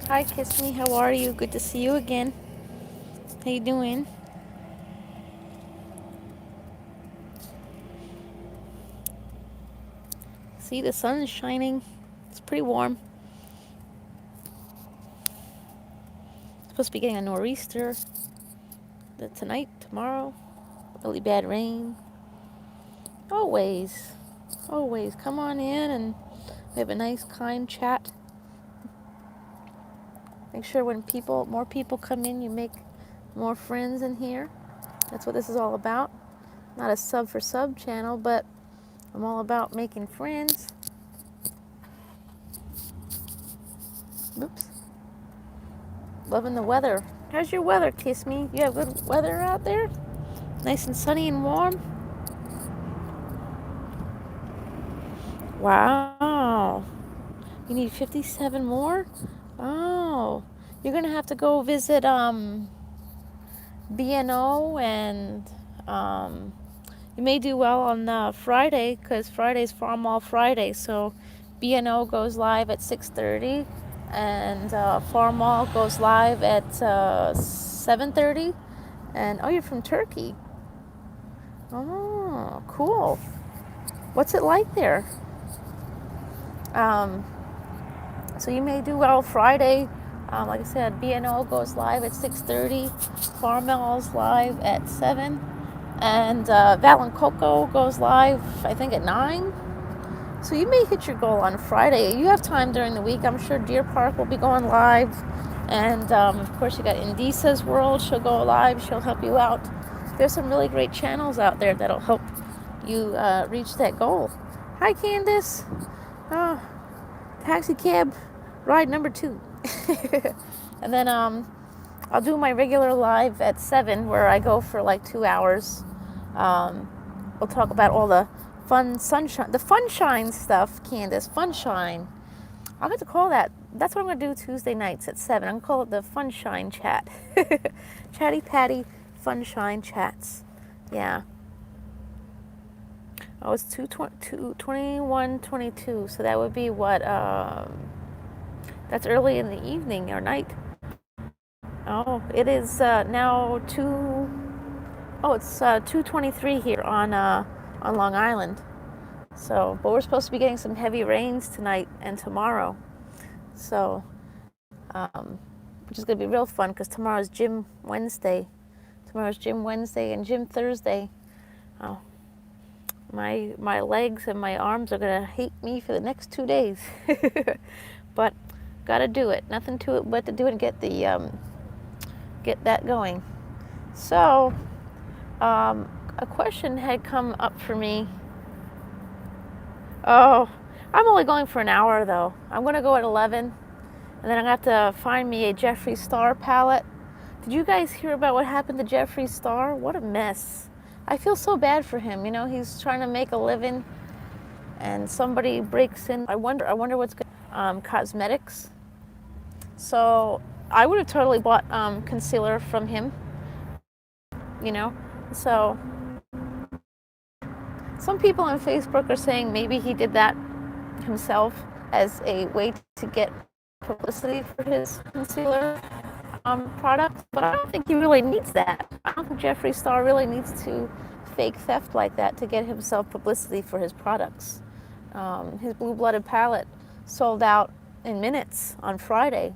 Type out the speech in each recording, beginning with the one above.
Hi, Kiss Me. How are you? Good to see you again. How you doing? See, the sun is shining. It's pretty warm. Supposed to be getting a nor'easter tonight, tomorrow. Really bad rain. Always, always. Come on in and we have a nice, kind chat. Make sure when more people come in, you make more friends in here. That's what this is all about. Not a sub for sub channel, but I'm all about making friends. Oops. Loving the weather. How's your weather, Kiss Me? You have good weather out there? Nice and sunny and warm? Wow. You need 57 more? Oh. You're going to have to go visit BNO and you may do well on Friday because Friday's Farm Mall Friday. So BNO goes live at 6:30 and Farm Mall goes live at 7:30. And oh, you're from Turkey. Oh, cool. What's it like there? Um, so you may do well Friday. Like I said, BNO goes live at 6:30. Farm Mall's live at 7. And Val and Coco goes live, I think, at 9. So you may hit your goal on Friday. You have time during the week. I'm sure Deer Park will be going live. And of course, you got Indisa's World. She'll go live. She'll help you out. There's some really great channels out there that'll help you reach that goal. Hi, Candace. Oh, taxi cab ride number 2. And then I'll do my regular live at 7 where I go for like 2 hours. We'll talk about all the funshine stuff, Candace. Funshine. I'm going to call that. That's what I'm going to do Tuesday nights at 7. I'm going to call it the Funshine Chat. Chatty Patty Funshine Chats. Yeah. Oh, it's 21:22. So that would be what? That's early in the evening or night. Oh, it is now 2. Oh, it's 2:23 here on Long Island. So, but we're supposed to be getting some heavy rains tonight and tomorrow. So, which is going to be real fun because tomorrow's Gym Wednesday. Tomorrow's Gym Wednesday and Gym Thursday. Oh, my legs and my arms are going to hate me for the next 2 days. But got to do it. Nothing to it but to do it and get that going. So, a question had come up for me. Oh, I'm only going for an hour though. I'm going to go at 11, and then I'm going to have to find me a Jeffree Star palette. Did you guys hear about what happened to Jeffree Star? What a mess. I feel so bad for him. You know, he's trying to make a living, and somebody breaks in. I wonder what's going on. Cosmetics. So I would have totally bought concealer from him. You know, so some people on Facebook are saying maybe he did that himself as a way to get publicity for his concealer product, but I don't think he really needs that. I don't think Jeffree Star really needs to fake theft like that to get himself publicity for his products. His blue-blooded palette sold out in minutes on Friday,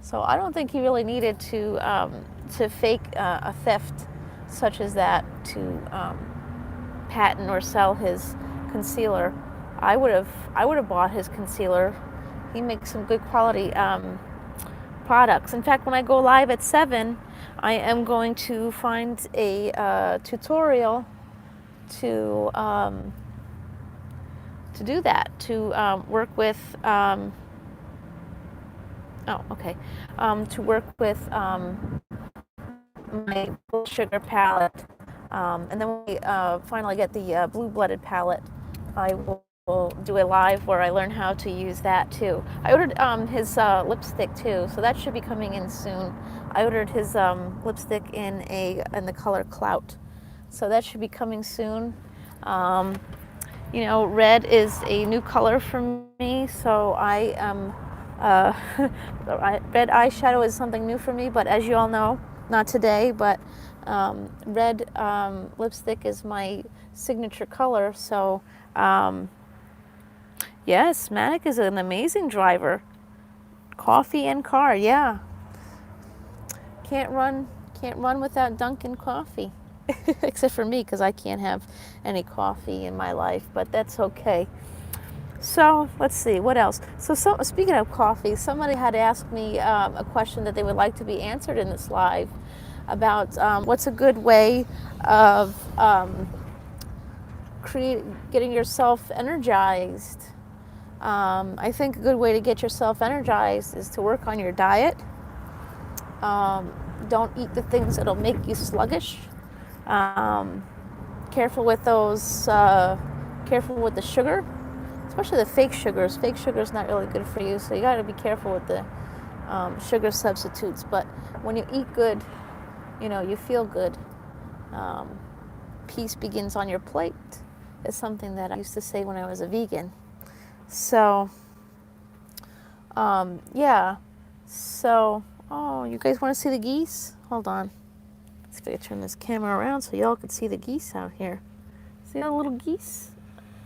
so I don't think he really needed to fake a theft such as that to patent or sell his concealer. I would have bought his concealer. He makes some good quality products. In fact, when I go live at 7, I am going to find a tutorial to do that, to work with to work with my sugar palette, and then when we finally get the blue-blooded palette, I will do a live where I learn how to use that too. I ordered his lipstick too, so that should be coming in soon. I ordered his lipstick in the color Clout, so that should be coming soon. You know, red is a new color for me, so I am Uh, red eyeshadow is something new for me, but as you all know, not today, but red lipstick is my signature color. So, yes, Manic is an amazing driver. Coffee and car, yeah. Can't run without Dunkin' coffee. Except for me, because I can't have any coffee in my life, but that's okay. So let's see, what else? So speaking of coffee, somebody had asked me a question that they would like to be answered in this live about what's a good way of getting yourself energized. I think a good way to get yourself energized is to work on your diet. Don't eat the things that'll make you sluggish. Careful with those. Careful with the sugar, especially the fake sugars. Fake sugar is not really good for you, so you got to be careful with the sugar substitutes. But when you eat good, you feel good. Peace begins on your plate is something that I used to say when I was a vegan. So, yeah. So, oh, you guys want to see the geese? Hold on. Let's go turn this camera around so y'all can see the geese out here. See all the little geese?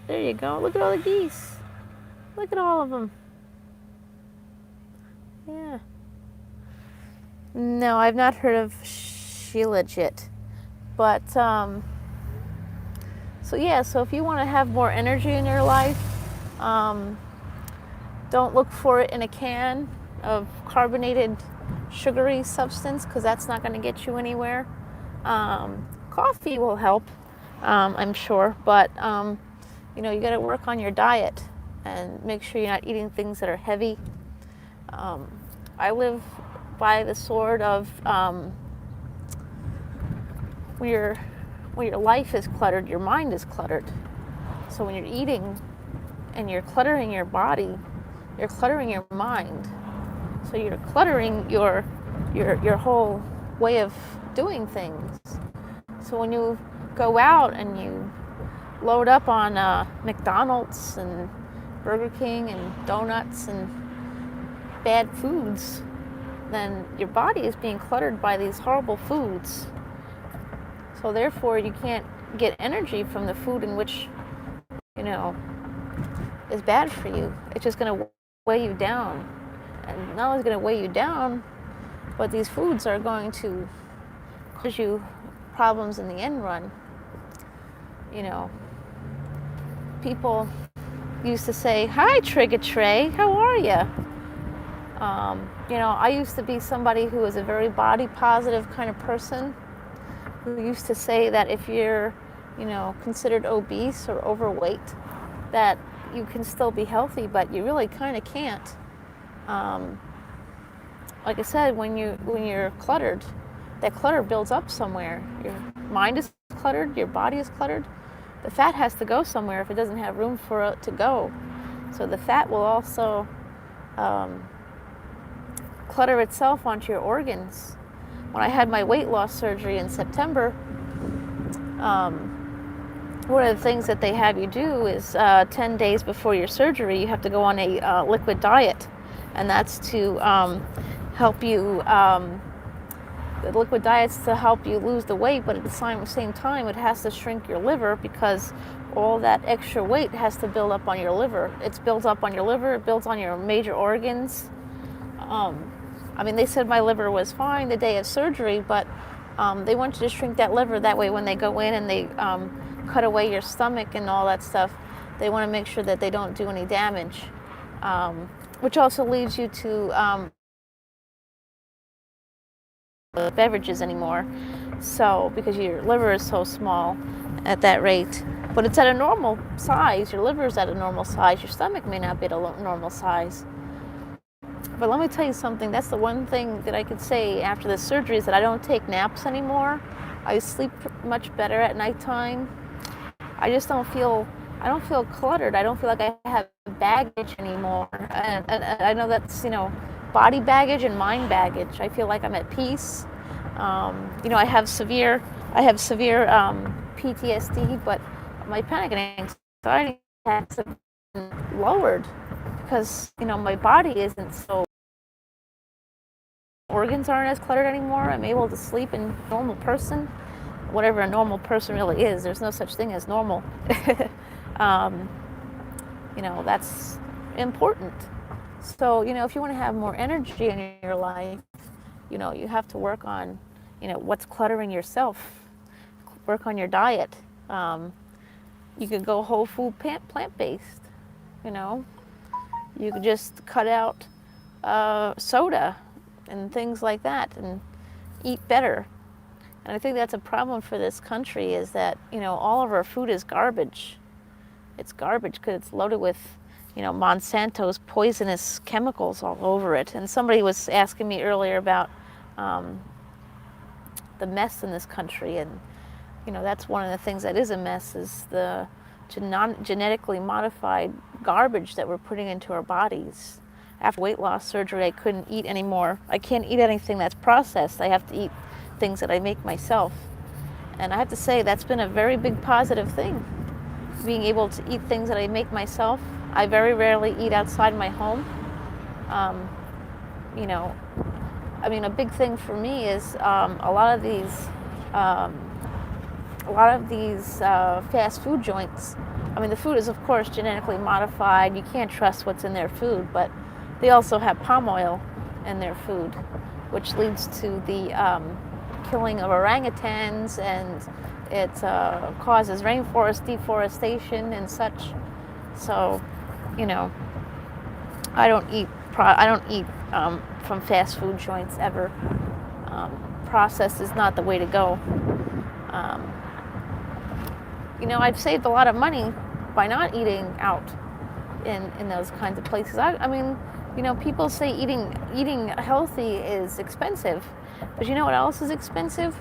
There you go. Look at all the geese. Look at all of them. Yeah. No, I've not heard of Shilajit. But, so if you want to have more energy in your life, don't look for it in a can of carbonated sugary substance, because that's not going to get you anywhere. Coffee will help, I'm sure, but you got to work on your diet and make sure you're not eating things that are heavy. I live by the sword of when your life is cluttered, your mind is cluttered. So when you're eating and you're cluttering your body, you're cluttering your mind. So you're cluttering your whole way of doing things. So when you go out and you load up on McDonald's and Burger King and donuts and bad foods, then your body is being cluttered by these horrible foods. So therefore you can't get energy from the food in which, is bad for you. It's just going to weigh you down. And not only is it going to weigh you down, but these foods are going to cause you problems in the end run. People used to say, "Hi, Trigger-Trey, how are you?" I used to be somebody who was a very body positive kind of person, who used to say that if you're, considered obese or overweight, that you can still be healthy, but you really kind of can't. Like I said, when you're cluttered, that clutter builds up somewhere. Your mind is cluttered, your body is cluttered. The fat has to go somewhere if it doesn't have room for it to go. So the fat will also clutter itself onto your organs. When I had my weight loss surgery in September, one of the things that they have you do is 10 days before your surgery, you have to go on a liquid diet. And that's to help you, the liquid diet's to help you lose the weight, but at the same time, it has to shrink your liver, because all that extra weight has to build up on your liver. It's built up on your liver, it builds on your major organs. They said my liver was fine the day of surgery, but they want you to shrink that liver. That way when they go in and they cut away your stomach and all that stuff, they want to make sure that they don't do any damage. Which also leads you to beverages anymore. So, because your liver is so small at that rate. But it's at a normal size. Your liver is at a normal size. Your stomach may not be at a normal size. But let me tell you something. That's the one thing that I could say after the surgery, is that I don't take naps anymore. I sleep much better at nighttime. I don't feel cluttered. I don't feel like I have baggage anymore. And I know that's, body baggage and mind baggage. I feel like I'm at peace. I have severe PTSD, but my panic and anxiety has been lowered because, my body isn't so, organs aren't as cluttered anymore. I'm able to sleep in a normal person, whatever a normal person really is. There's no such thing as normal. um, that's important. So, if you want to have more energy in your life, you have to work on, what's cluttering yourself. Work on your diet. You could go whole food plant-based, You could just cut out soda and things like that and eat better. And I think that's a problem for this country, is that, all of our food is garbage. It's garbage because it's loaded with, Monsanto's poisonous chemicals all over it. And somebody was asking me earlier about the mess in this country. And, that's one of the things that is a mess, is the genetically modified garbage that we're putting into our bodies. After weight loss surgery, I couldn't eat anymore. I can't eat anything that's processed. I have to eat things that I make myself. And I have to say, that's been a very big positive thing, being able to eat things that I make myself. I very rarely eat outside my home. A big thing for me is a lot of these fast food joints. The food is, of course, genetically modified. You can't trust what's in their food, but they also have palm oil in their food, which leads to the killing of orangutans, and it causes rainforest deforestation and such. So, I don't eat from fast food joints ever. Processed is not the way to go. I've saved a lot of money by not eating out in those kinds of places. People say eating healthy is expensive, but you know what else is expensive?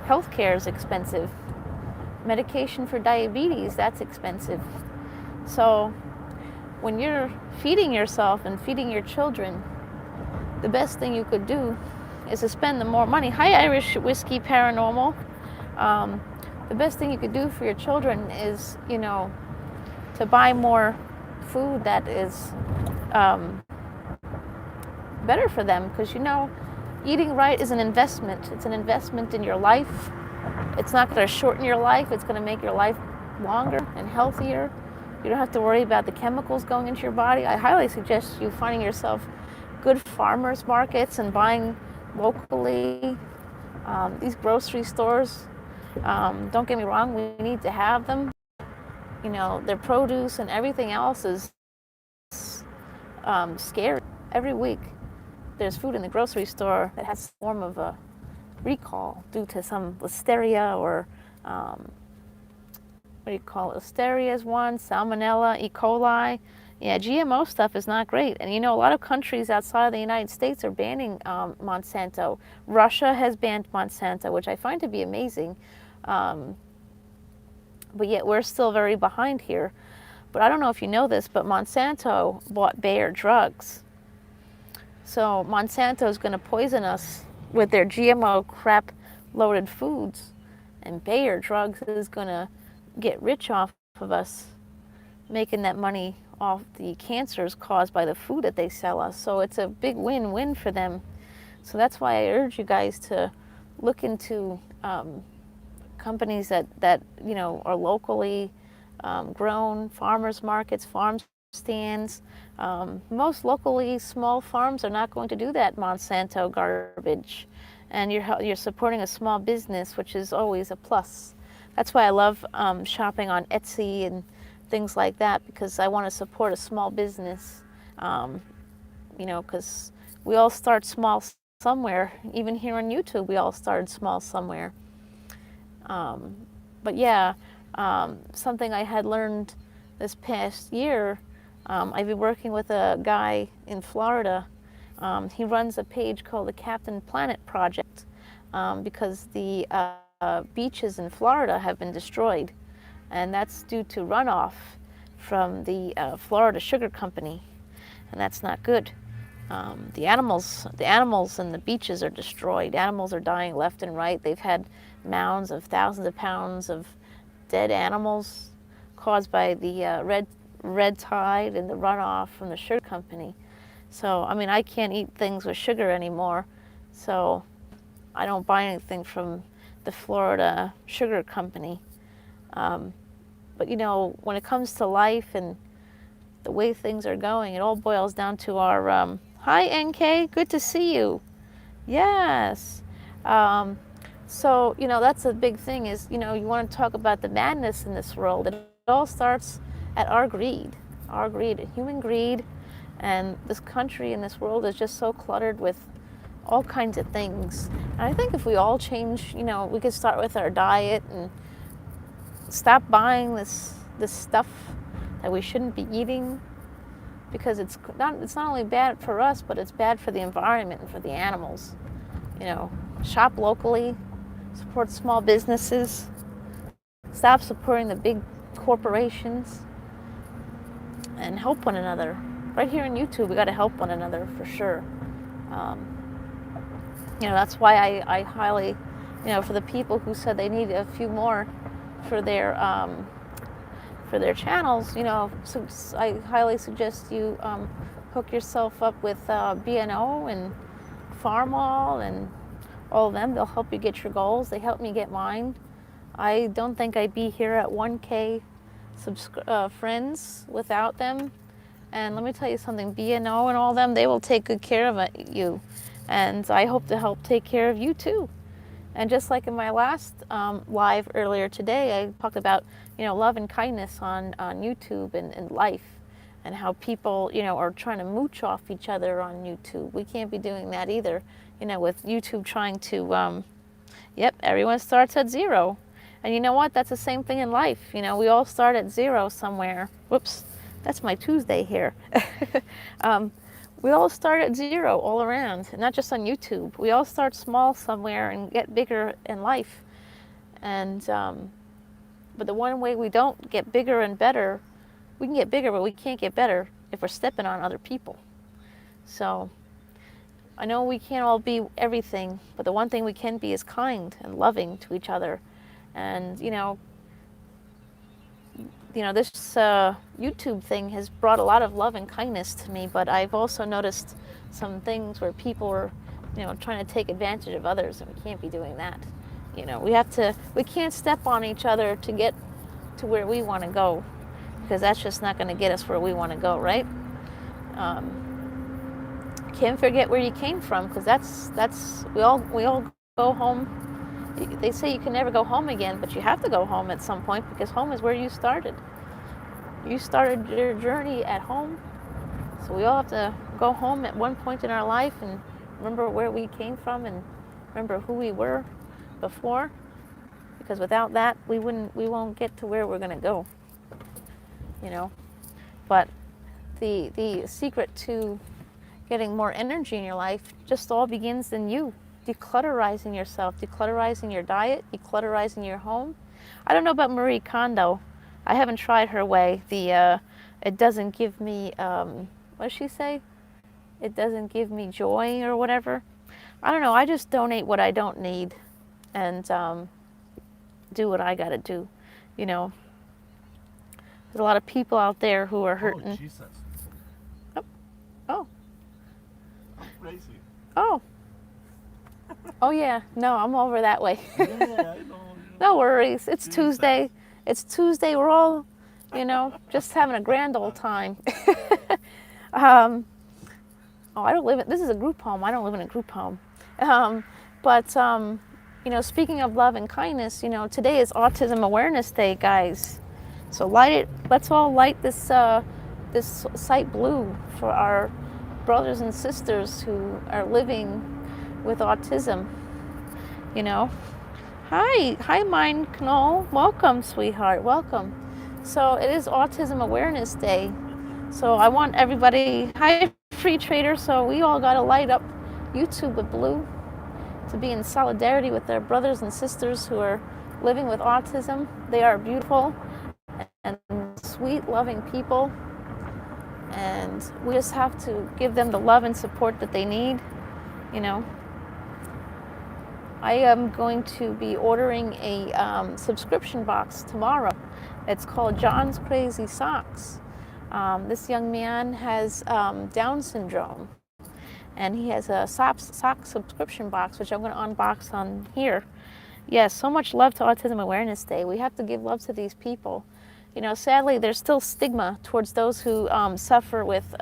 Healthcare is expensive. Medication for diabetes, that's expensive. So when you're feeding yourself and feeding your children, the best thing you could do is to spend the more money. Hi, Irish Whiskey Paranormal. The best thing you could do for your children is, to buy more food that is better for them, because, eating right is an investment. It's an investment in your life. It's not going to shorten your life. It's going to make your life longer and healthier. You don't have to worry about the chemicals going into your body. I highly suggest you finding yourself good farmers markets and buying locally. These grocery stores, don't get me wrong, we need to have them. Their produce and everything else is scary. Every week there's food in the grocery store that has a form of a recall due to some listeria or Listeria is one, Salmonella, E. coli. Yeah, GMO stuff is not great. And a lot of countries outside of the United States are banning Monsanto. Russia has banned Monsanto, which I find to be amazing. But yet we're still very behind here. But I don't know if you know this, but Monsanto bought Bayer drugs. So Monsanto is going to poison us with their GMO crap-loaded foods. And Bayer drugs is going to get rich off of us, making that money off the cancers caused by the food that they sell us. So it's a big win-win for them. So that's why I urge you guys to look into companies that are locally grown, farmers markets, farm stands. Most locally small farms are not going to do that Monsanto garbage, and you're supporting a small business, which is always a plus. That's why I love shopping on Etsy and things like that, because I want to support a small business. Because we all start small somewhere. Even here on YouTube, we all started small somewhere. But yeah, something I had learned this past year, I've been working with a guy in Florida. He runs a page called the Captain Planet Project, because the beaches in Florida have been destroyed, and that's due to runoff from the Florida Sugar Company, and that's not good. The animals and the beaches are destroyed. Animals are dying left and right. They've had mounds of thousands of pounds of dead animals caused by the red tide and the runoff from the sugar company. So, I mean, I can't eat things with sugar anymore. So, I don't buy anything from the Florida Sugar Company. But, you know, when it comes to life and the way things are going, it all boils down to our, hi NK, good to see you. Yes. So, you know, that's a big thing is, you know, you want to talk about the madness in this world. It all starts at our greed, human greed. And this country and this world is just so cluttered with all kinds of things. And I think if we all change, you know, we could start with our diet and stop buying this stuff that we shouldn't be eating, because it's not only bad for us, but it's bad for the environment and for the animals. You know, shop locally, support small businesses, stop supporting the big corporations, and help one another. Right here on YouTube, we got to help one another for sure. You know, that's why I highly, you know, for the people who said they need a few more for their channels, you know, so I highly suggest you hook yourself up with B&O and Farmall and all of them. They'll help you get your goals. They helped me get mine. I don't think I'd be here at 1K friends without them. And let me tell you something, B&O and all them, they will take good care of you. And I hope to help take care of you too. And just like in my last live earlier today, I talked about, you know, love and kindness on YouTube and life, and how people, you know, are trying to mooch off each other on YouTube. We can't be doing that either, you know, with YouTube trying to, yep, everyone starts at zero. And you know what? That's the same thing in life. You know, we all start at zero somewhere. Whoops. That's my Tuesday here. We all start at zero all around, and not just on YouTube. We all start small somewhere and get bigger in life. And but the one way we don't get bigger and better, we can get bigger, but we can't get better if we're stepping on other people. So I know we can't all be everything, but the one thing we can be is kind and loving to each other. And you know, this YouTube thing has brought a lot of love and kindness to me, but I've also noticed some things where people are, you know, trying to take advantage of others, and we can't be doing that. You know, we can't step on each other to get to where we want to go, because that's just not going to get us where we want to go, right? Can't forget where you came from, because that's we all go home. They say you can never go home again, but you have to go home at some point, because home is where you started. You started your journey at home, so we all have to go home at one point in our life and remember where we came from and remember who we were before, because without that we won't get to where we're going to go, you know. But the secret to getting more energy in your life just all begins in you. Declutterizing yourself, declutterizing your diet, declutterizing your home. I don't know about Marie Kondo. I haven't tried her way. It doesn't give me, what does she say? It doesn't give me joy or whatever. I don't know. I just donate what I don't need and do what I got to do. You know, there's a lot of people out there who are hurting. Oh, Jesus. Oh. I'm crazy. Oh. Oh yeah, no, I'm over that way. Yeah, I know. No worries. It's Tuesday. It's Tuesday. We're all, you know, just having a grand old time. Oh, I don't live in. This is a group home. I don't live in a group home. But you know, speaking of love and kindness, you know, today is Autism Awareness Day, guys. So light it. Let's all light this this site blue for our brothers and sisters who are living with autism, you know. Hi, Mine Knoll. Welcome, sweetheart. Welcome. So it is Autism Awareness Day. So I want everybody. Hi, Free Trader. So we all got to light up YouTube with blue to be in solidarity with their brothers and sisters who are living with autism. They are beautiful and sweet, loving people, and we just have to give them the love and support that they need, you know. I am going to be ordering a subscription box tomorrow. It's called John's Crazy Socks. This young man has Down syndrome, and he has a sock subscription box, which I'm going to unbox on here. Yes, so much love to Autism Awareness Day. We have to give love to these people. You know, sadly, there's still stigma towards those who suffer with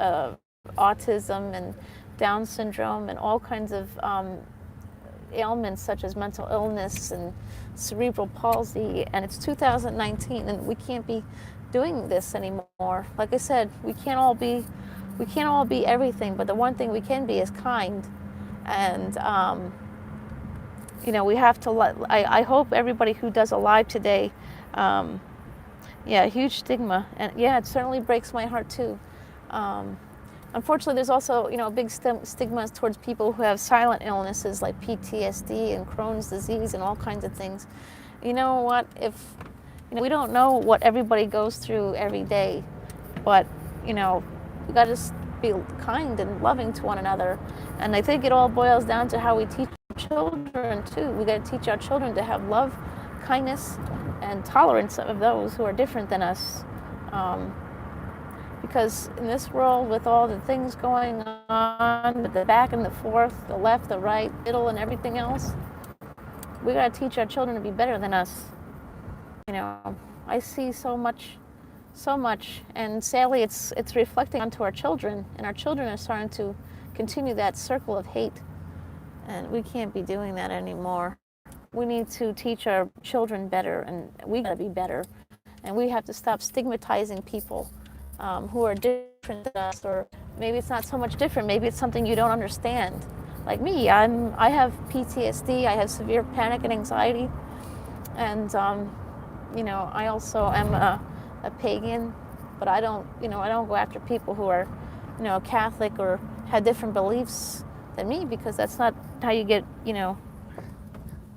autism and Down syndrome and all kinds of ailments such as mental illness and cerebral palsy. And it's 2019, and we can't be doing this anymore. Like I said, we can't all be everything, but the one thing we can be is kind. And you know, we have to I hope everybody who does a live today, yeah, huge stigma, and yeah, it certainly breaks my heart too. Unfortunately, there's also, you know, big stigmas towards people who have silent illnesses like PTSD and Crohn's disease and all kinds of things. You know what? We don't know what everybody goes through every day, but you know, we got to be kind and loving to one another. And I think it all boils down to how we teach children too. We got to teach our children to have love, kindness, and tolerance of those who are different than us. Because in this world, with all the things going on, with the back and the forth, the left, the right, middle, and everything else, we got to teach our children to be better than us. You know, I see so much, and sadly, it's reflecting onto our children, and our children are starting to continue that circle of hate, and we can't be doing that anymore. We need to teach our children better, and we got to be better, and we have to stop stigmatizing people who are different than us, or maybe it's not so much different, maybe it's something you don't understand. Like me, I have PTSD, I have severe panic and anxiety, and you know, I also am a pagan, but I don't go after people who are, you know, Catholic or have different beliefs than me, because that's not how you get, you know.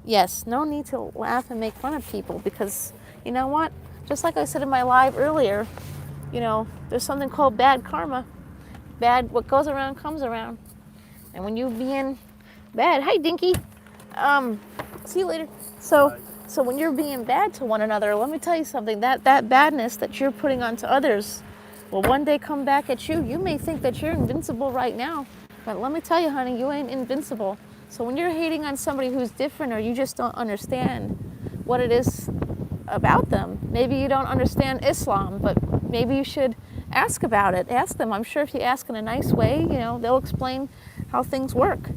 Yes, no need to laugh and make fun of people, because you know what? Just like I said in my live earlier, you know, there's something called bad karma. What goes around comes around. And when you being bad, hi Dinky, see you later. So when you're being bad to one another, let me tell you something, that badness that you're putting onto others will one day come back at you. You may think that you're invincible right now, but let me tell you, honey, you ain't invincible. So when you're hating on somebody who's different, or you just don't understand what it is about them, maybe you don't understand Islam, but maybe you should ask about it. Ask them. I'm sure if you ask in a nice way, you know, they'll explain how things work.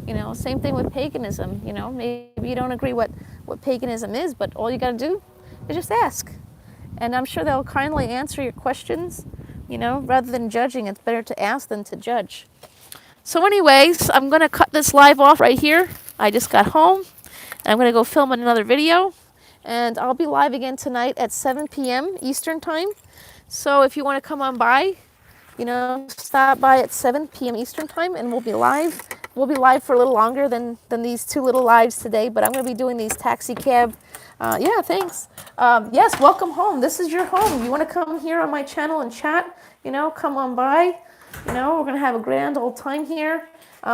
You know, same thing with paganism. You know, maybe you don't agree what paganism is, but all you got to do is just ask. And I'm sure they'll kindly answer your questions. You know, rather than judging, it's better to ask than to judge. So anyways, I'm going to cut this live off right here. I just got home, and I'm going to go film another video. And I'll be live again tonight at 7 p.m. Eastern Time. So if you want to come on by, you know, stop by at 7 p.m. Eastern Time, and we'll be live. We'll be live for a little longer than these two little lives today, but I'm going to be doing these taxi cab. Yeah, thanks. Yes, welcome home. This is your home. You want to come here on my channel and chat, you know, come on by. You know, we're going to have a grand old time here.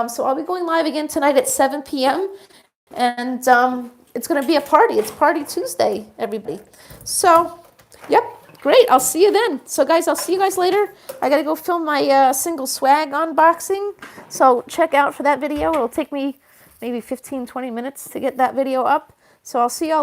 So I'll be going live again tonight at 7 p.m. And it's going to be a party. It's Party Tuesday, everybody. So, yep, great. I'll see you then. So, guys, I'll see you guys later. I got to go film my single swag unboxing. So check out for that video. It'll take me maybe 15, 20 minutes to get that video up. So I'll see y'all.